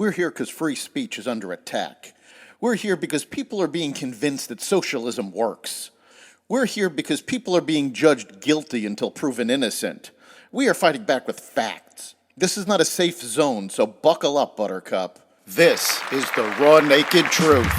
We're here because free speech is under attack. We're here because people are being convinced that socialism works. We're here because people are being judged guilty until proven innocent. We are fighting back with facts. This is not a safe zone, so buckle up, Buttercup. This is the raw, naked truth.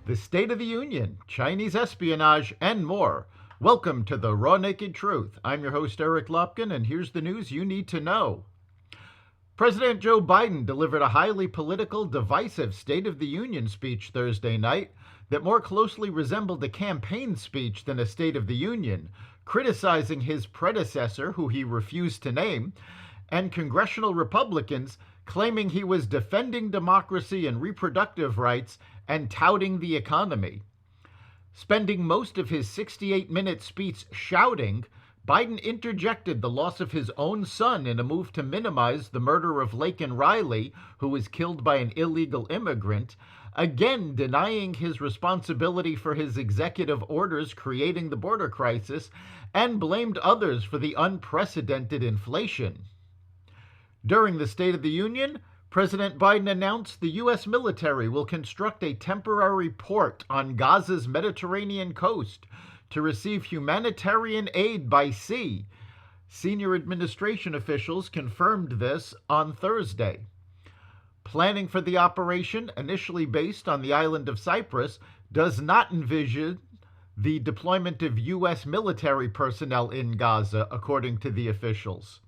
The State of the Union, Chinese espionage, and more. Welcome to the Raw Naked Truth. I'm your host, Eric Lopkin, and here's the news you need to know. President Joe Biden delivered a highly political, divisive State of the Union speech Thursday night that more closely resembled a campaign speech than a State of the Union, criticizing his predecessor, who he refused to name, and congressional Republicans claiming he was defending democracy and reproductive rights and touting the economy. Spending most of his 68-minute speech shouting, Biden interjected the loss of his own son in a move to minimize the murder of Laken Riley, who was killed by an illegal immigrant, again denying his responsibility for his executive orders creating the border crisis, and blamed others for the unprecedented inflation. During the State of the Union, President Biden announced the U.S. military will construct a temporary port on Gaza's Mediterranean coast to receive humanitarian aid by sea. Senior administration officials confirmed this on Thursday. Planning for the operation, initially based on the island of Cyprus, does not envision the deployment of U.S. military personnel in Gaza, according to the officials.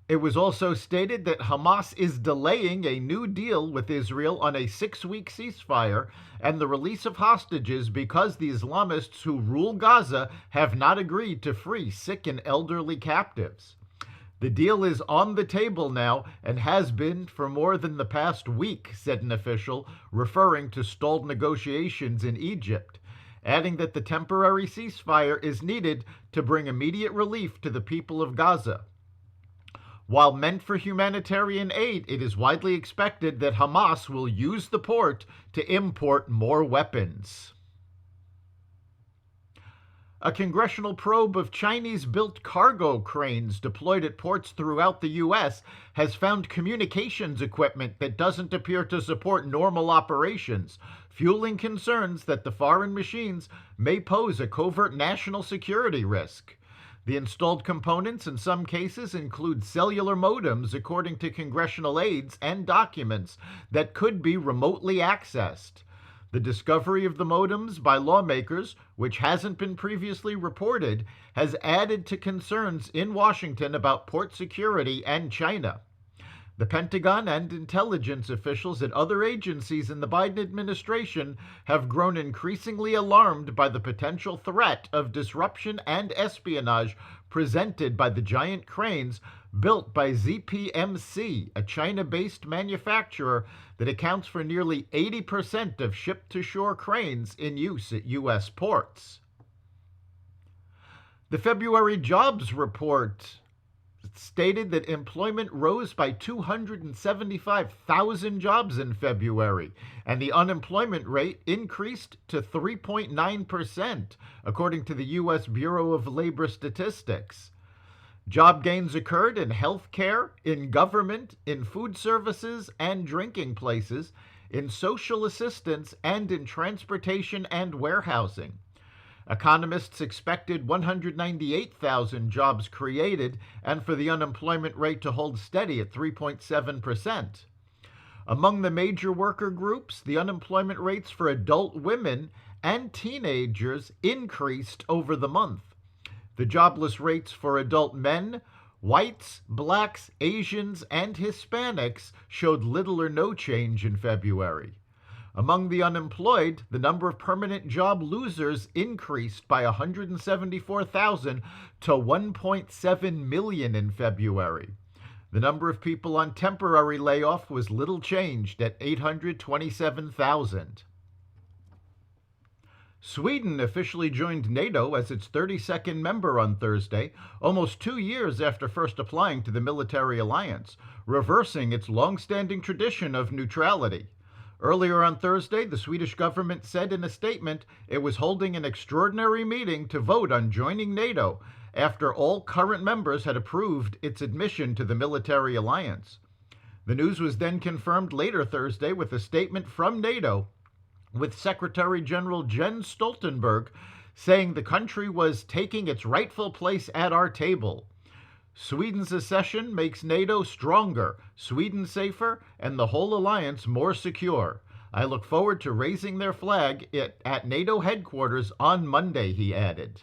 It was also stated that Hamas is delaying a new deal with Israel on a 6-week ceasefire and the release of hostages because the Islamists who rule Gaza have not agreed to free sick and elderly captives. The deal is on the table now and has been for more than the past week, said an official, referring to stalled negotiations in Egypt, adding that the temporary ceasefire is needed to bring immediate relief to the people of Gaza. While meant for humanitarian aid, it is widely expected that Hamas will use the port to import more weapons. A congressional probe of Chinese-built cargo cranes deployed at ports throughout the U.S. has found communications equipment that doesn't appear to support normal operations, fueling concerns that the foreign machines may pose a covert national security risk. The installed components in some cases include cellular modems, according to congressional aides, and documents that could be remotely accessed. The discovery of the modems by lawmakers, which hasn't been previously reported, has added to concerns in Washington about port security and China. The Pentagon and intelligence officials at other agencies in the Biden administration have grown increasingly alarmed by the potential threat of disruption and espionage presented by the giant cranes built by ZPMC, a China-based manufacturer that accounts for nearly 80% of ship-to-shore cranes in use at U.S. ports. The February jobs report stated that employment rose by 275,000 jobs in February, and the unemployment rate increased to 3.9%, according to the U.S. Bureau of Labor Statistics. Job gains occurred in healthcare, in government, in food services and drinking places, in social assistance, and in transportation and warehousing. Economists expected 198,000 jobs created and for the unemployment rate to hold steady at 3.7%. Among the major worker groups, the unemployment rates for adult women and teenagers increased over the month. The jobless rates for adult men, whites, blacks, Asians, and Hispanics showed little or no change in February. Among the unemployed, the number of permanent job losers increased by 174,000 to 1.7 million in February. The number of people on temporary layoff was little changed at 827,000. Sweden officially joined NATO as its 32nd member on Thursday, almost 2 years after first applying to the military alliance, reversing its long-standing tradition of neutrality. Earlier on Thursday, the Swedish government said in a statement it was holding an extraordinary meeting to vote on joining NATO after all current members had approved its admission to the military alliance. The news was then confirmed later Thursday with a statement from NATO, with Secretary General Jens Stoltenberg saying the country was taking its rightful place at our table. Sweden's accession makes NATO stronger, Sweden safer, and the whole alliance more secure. I look forward to raising their flag at NATO headquarters on Monday, he added.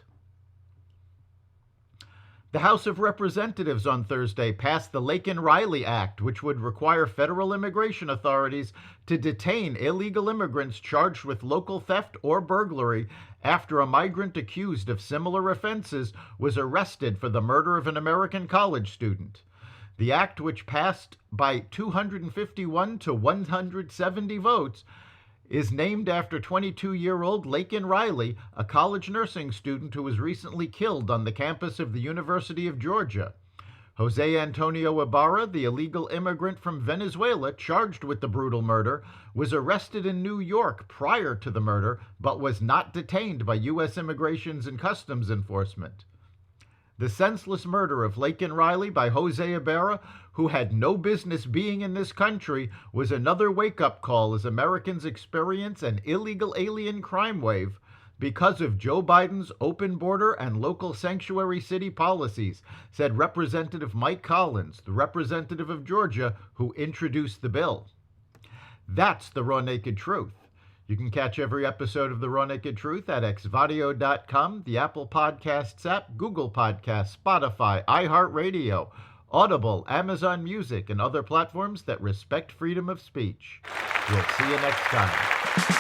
The House of Representatives on Thursday passed the Laken-Riley Act, which would require federal immigration authorities to detain illegal immigrants charged with local theft or burglary after a migrant accused of similar offenses was arrested for the murder of an American college student. The act, which passed by 251 to 170 votes, is named after 22-year-old Laken Riley, a college nursing student who was recently killed on the campus of the University of Georgia. Jose Antonio Ibarra, the illegal immigrant from Venezuela charged with the brutal murder, was arrested in New York prior to the murder, but was not detained by U.S. Immigration and Customs Enforcement. The senseless murder of Laken Riley by Jose Ibarra, who had no business being in this country, was another wake-up call as Americans experience an illegal alien crime wave because of Joe Biden's open border and local sanctuary city policies, said Representative Mike Collins, the representative of Georgia who introduced the bill. That's the Raw Naked Truth. You can catch every episode of The Raw Naked Truth at xvadio.com, the Apple Podcasts app, Google Podcasts, Spotify, iHeartRadio, Audible, Amazon Music, and other platforms that respect freedom of speech. We'll see you next time.